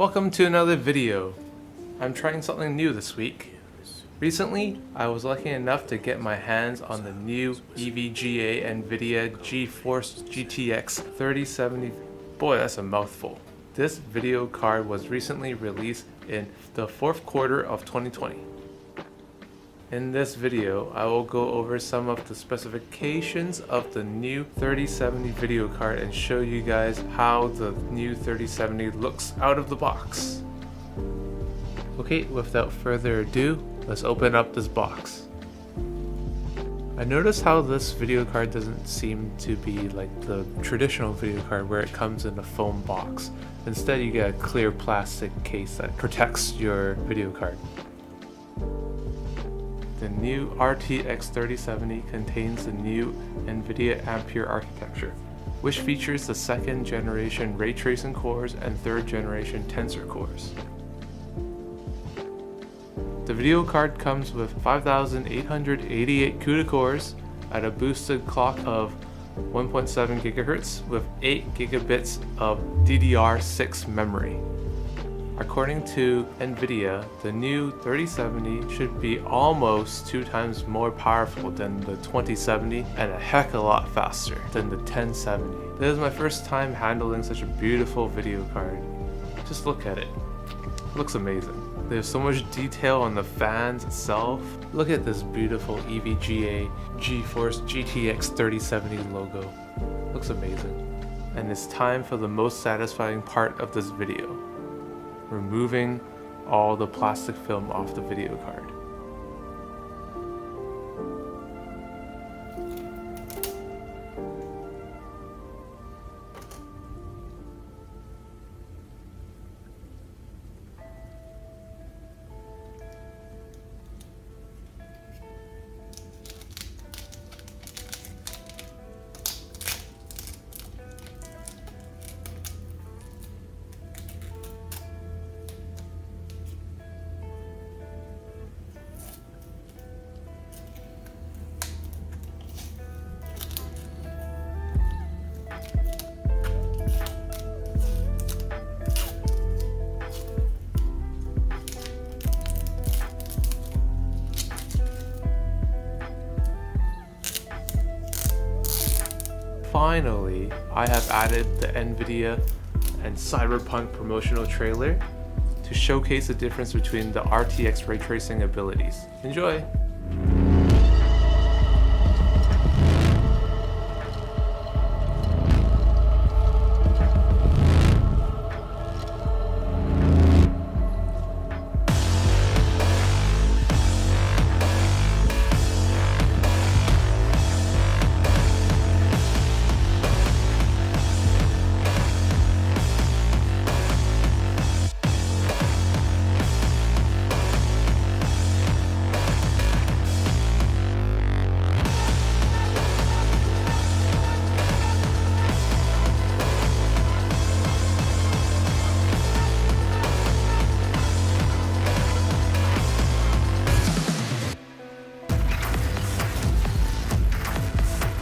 Welcome to another video. I'm trying something new this week. Recently, I was lucky enough to get my hands on the new EVGA Nvidia GeForce GTX 3070. Boy, that's a mouthful. This video card was recently released in the fourth quarter of 2020. In this video, I will go over some of the specifications of the new 3070 video card and show you guys how the new 3070 looks out of the box. Okay, without further ado, let's open up this box. I noticed how this video card doesn't seem to be like the traditional video card where it comes in a foam box. Instead, you get a clear plastic case that protects your video card. The new RTX 3070 contains the new Nvidia Ampere architecture, which features the second generation ray tracing cores and third generation tensor cores. The video card comes with 5,888 Cuda cores at a boosted clock of 1.7 GHz with 8 gigabits of DDR6 memory. According to Nvidia, the new 3070 should be almost 2 times more powerful than the 2070 and a heck of a lot faster than the 1070. This is my first time handling such a beautiful video card. Just look at it. It looks amazing. There's so much detail on the fans itself. Look at this beautiful EVGA GeForce GTX 3070 logo. Looks amazing. And it's time for the most satisfying part of this video. Removing all the plastic film off the video card. Finally, I have added the Nvidia and Cyberpunk promotional trailer to showcase the difference between the RTX ray tracing abilities. Enjoy!